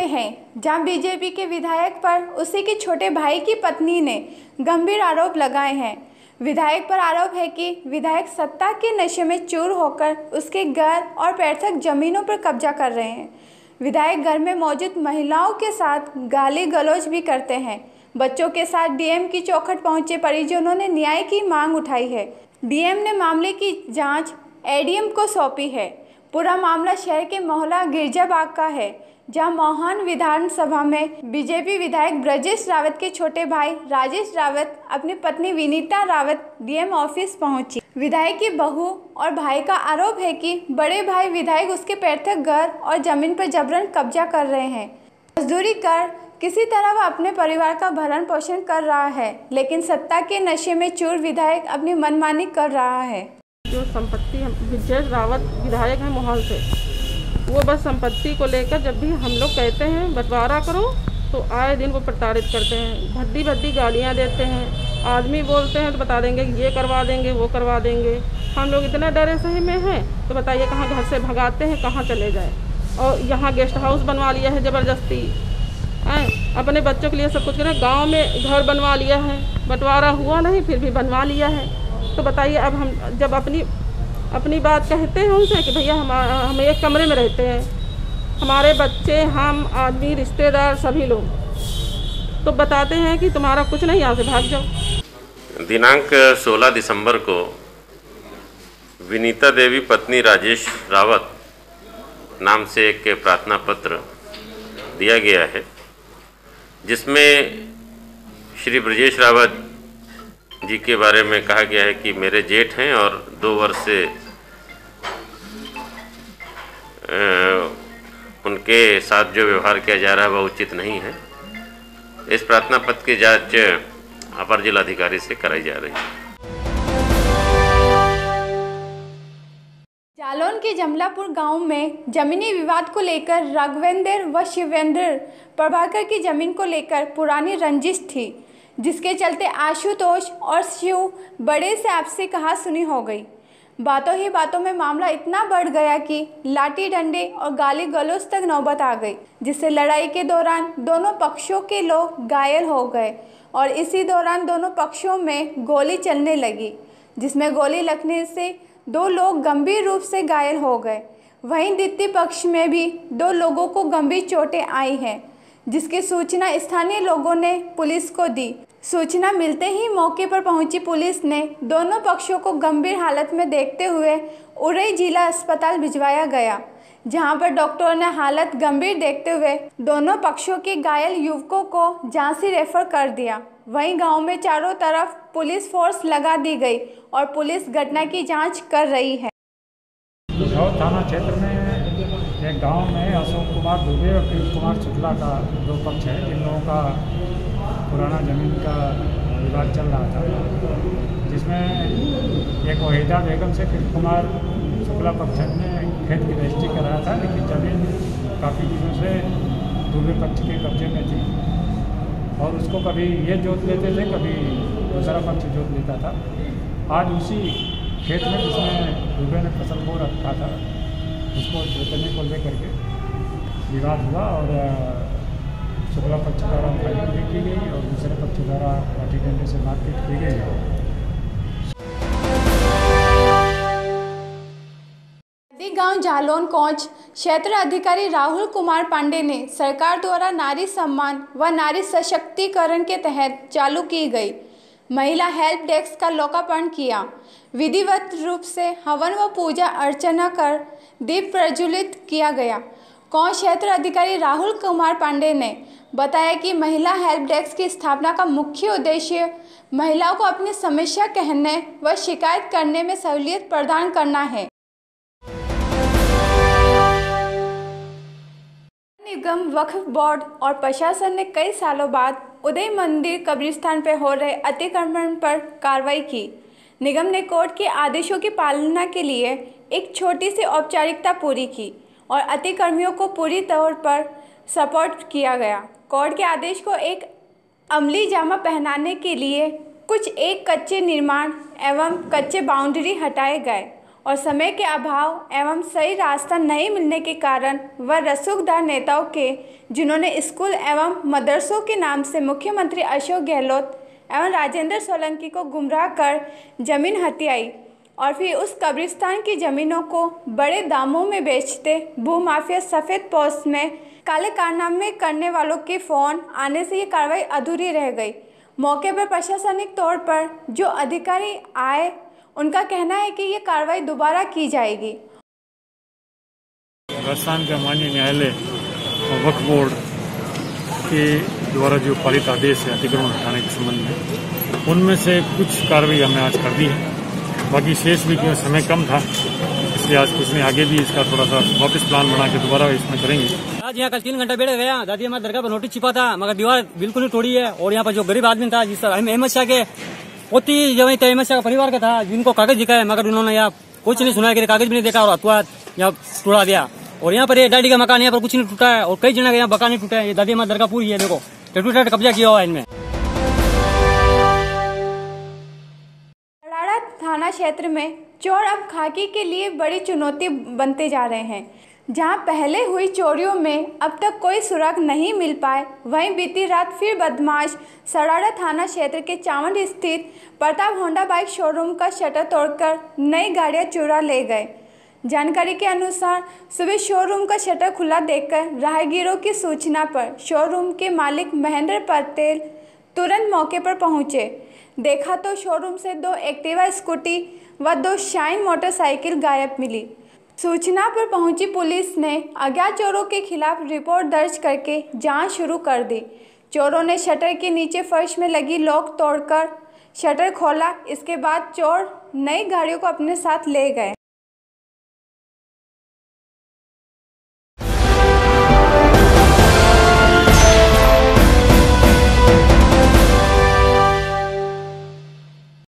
हैं जहां बीजेपी के विधायक पर उसी के छोटे भाई की पत्नी ने गंभीर आरोप लगाए हैं। विधायक पर आरोप है कि विधायक सत्ता के नशे में चूर होकर उसके घर और पैतृक जमीनों पर कब्जा कर रहे हैं। विधायक घर में मौजूद महिलाओं के साथ गाली गलौज भी करते हैं। बच्चों के साथ डीएम की चौखट पहुंचे परिजनों ने न्याय की मांग उठाई है। डीएम ने मामले की जांच एडीएम को सौंपी है। पूरा मामला शहर के मोहल्ला गिरजाबाग का है, जहां मोहन विधानसभा में बीजेपी विधायक ब्रजेश रावत के छोटे भाई राजेश रावत अपनी पत्नी विनीता रावत डीएम ऑफिस पहुंची। विधायक की बहू और भाई का आरोप है कि बड़े भाई विधायक उसके पैतृक घर और जमीन पर जबरन कब्जा कर रहे हैं। मजदूरी कर किसी तरह वह अपने परिवार का भरण पोषण कर रहा है, लेकिन सत्ता के नशे में चूर विधायक अपनी मनमानी कर रहा है। जो संपत्ति ब्रजेश रावत विधायक हैं मोहाल से, वो बस संपत्ति को लेकर जब भी हम लोग कहते हैं बंटवारा करो तो आए दिन वो प्रताड़ित करते हैं, भद्दी भद्दी गालियाँ देते हैं। आदमी बोलते हैं तो बता देंगे ये करवा देंगे वो करवा देंगे। हम लोग इतना डरे सही में हैं तो बताइए कहाँ घर से भगाते हैं, कहाँ चले जाए। और यहाँ गेस्ट हाउस बनवा लिया है ज़बरदस्ती, अपने बच्चों के लिए सब कुछ करें। गाँव में घर बनवा लिया है, बंटवारा हुआ नहीं फिर भी बनवा लिया है। तो बताइए अब हम जब अपनी बात कहते हैं उनसे कि भैया हम एक कमरे में रहते हैं, हमारे बच्चे, हम, आदमी, रिश्तेदार सभी लोग, तो बताते हैं कि तुम्हारा कुछ नहीं, यहाँ से भाग जाओ। दिनांक 16 दिसंबर को विनीता देवी पत्नी राजेश रावत नाम से एक प्रार्थना पत्र दिया गया है, जिसमें श्री ब्रजेश रावत जी के बारे में कहा गया है कि मेरे जेठ हैं और 2 वर्ष से उनके साथ जो व्यवहार किया जा रहा है वह उचित नहीं है। इस प्रार्थना पत्र की जांच अपर जिलाधिकारी से कराई जा रही है। जालौन के जमलापुर गांव में जमीनी विवाद को लेकर राघवेंद्र व शिवेंद्र प्रभाकर की जमीन को लेकर पुरानी रंजिश थी, जिसके चलते आशुतोष और शिव बड़े से आपसी कहासुनी हो गई। बातों ही बातों में मामला इतना बढ़ गया कि लाठी डंडे और गाली गलौज तक नौबत आ गई, जिससे लड़ाई के दौरान दोनों पक्षों के लोग घायल हो गए और इसी दौरान दोनों पक्षों में गोली चलने लगी, जिसमें गोली लगने से 2 लोग गंभीर रूप से घायल हो गए। वहीं द्वितीय पक्ष में भी 2 लोगों को गंभीर चोटें आई हैं, जिसकी सूचना स्थानीय लोगों ने पुलिस को दी। सूचना मिलते ही मौके पर पहुंची पुलिस ने दोनों पक्षों को गंभीर हालत में देखते हुए उरई जिला अस्पताल भिजवाया गया, जहां पर डॉक्टर ने हालत गंभीर देखते हुए दोनों पक्षों के घायल युवकों को झांसी रेफर कर दिया। वहीं गांव में चारों तरफ पुलिस फोर्स लगा दी गई और पुलिस घटना की जांच कर रही है। थाना क्षेत्र में एक गांव में अशोक कुमार दुबे और कृष्ण कुमार शुक्ला का 2 पक्ष है, जिन लोगों का पुराना ज़मीन का विवाद चल रहा था, जिसमें एक वहीदा बेगम से कृष्ण कुमार शुक्ला पक्ष ने खेत की रजिस्ट्री कराया था, लेकिन ज़मीन काफ़ी दिनों से दुबे पक्ष के कब्जे में थी और उसको कभी ये जोत लेते थे, कभी दूसरा पक्ष जोत लेता था। आज उसी खेत में जिसमें दुबे ने फसल बो रखा था, उसको जोतने को लेकर के विवाद हुआ और शुक्ला पक्ष द्वारा फायरिंग भी की गई और दूसरे पक्ष द्वारा लाठी डंडे से मारपीट की गई। गांव जालौन कोंच क्षेत्र अधिकारी राहुल कुमार पांडे ने सरकार द्वारा नारी सम्मान व नारी सशक्तिकरण के तहत चालू की गई महिला हेल्प डेस्क का लोकार्पण किया। विधिवत रूप से हवन व पूजा अर्चना कर दीप प्रज्वलित किया गया। कोंच क्षेत्र अधिकारी राहुल कुमार पांडे ने बताया कि महिला हेल्प डेस्क की स्थापना का मुख्य उद्देश्य महिलाओं को अपनी समस्या कहने व शिकायत करने में सहूलियत प्रदान करना है। निगम, वक्फ बोर्ड और प्रशासन ने कई सालों बाद उदय मंदिर कब्रिस्तान पर हो रहे अतिक्रमण पर कार्रवाई की। निगम ने कोर्ट के आदेशों की पालना के लिए एक छोटी सी औपचारिकता पूरी की और अतिक्रमियों को पूरी तौर पर सपोर्ट किया गया। कोर्ट के आदेश को एक अमली जामा पहनाने के लिए कुछ एक कच्चे निर्माण एवं कच्चे बाउंड्री हटाए गए और समय के अभाव एवं सही रास्ता नहीं मिलने के कारण वह रसूखदार नेताओं के, जिन्होंने स्कूल एवं मदरसों के नाम से मुख्यमंत्री अशोक गहलोत एवं राजेंद्र सोलंकी को गुमराह कर जमीन हथियाई और फिर उस कब्रिस्तान की ज़मीनों को बड़े दामों में बेचते भूमाफिया सफ़ेद पोस्ट में काले कारनामे करने वालों के फ़ोन आने से ये कार्रवाई अधूरी रह गई। मौके पर प्रशासनिक तौर पर जो अधिकारी आए, उनका कहना है कि ये कार्रवाई दोबारा की जाएगी। राजस्थान का माननीय न्यायालय और वक्फ बोर्ड के द्वारा जो पारित आदेश है अतिक्रमण हटाने के संबंध में, उनमें से कुछ कार्रवाई हमने आज कर दी है। बाकी शेष भी क्यों समय कम था, इसलिए आज कुछ नहीं, आगे भी इसका थोड़ा सा वापस प्लान बना के दोबारा इसमें करेंगे। आज यहाँ कल 3 घंटा बैठ गया, दादी हमारे दरगाह पर नोटिस छिपा था मगर दीवार बिल्कुल ही तोड़ी है। और यहाँ पर जो गरीब आदमी था, जिस अहमद शाह के पोती जो अहमद शाह का परिवार का था, जिनको कागज दिखाया मगर उन्होंने यहाँ कुछ नहीं सुना, कागज भी नहीं देखा और अथवा यहाँ तोड़ा दिया। और यहाँ पर ये दादी का मकान, यहाँ पर कुछ नहीं टूटा है और कई जगह यहाँ मकान नहीं टूटा है। ये दादी हमारी दरगाह पूरी है, देखो टेटूटेट कब्जा किया हुआ है इनमें। थाना क्षेत्र में चोर अब खाकी के लिए बड़ी चुनौती बनते जा रहे हैं। जहां पहले हुई चोरियों में अब तक कोई सुराग नहीं मिल पाए, वहीं बीती रात फिर बदमाश सराड़ा थाना क्षेत्र के चावंड स्थित प्रताप होंडा बाइक शोरूम का शटर तोड़कर नई गाड़ियां चुरा ले गए। जानकारी के अनुसार सुबह शोरूम का शटर खुला देखकर राहगीरों की सूचना पर शोरूम के मालिक महेंद्र पटेल तुरंत मौके पर पहुंचे। देखा तो शोरूम से 2 एक्टिवा स्कूटी व 2 शाइन मोटरसाइकिल गायब मिली। सूचना पर पहुंची पुलिस ने अज्ञात चोरों के खिलाफ रिपोर्ट दर्ज करके जांच शुरू कर दी। चोरों ने शटर के नीचे फर्श में लगी लॉक तोड़कर शटर खोला। इसके बाद चोर नई गाड़ियों को अपने साथ ले गए।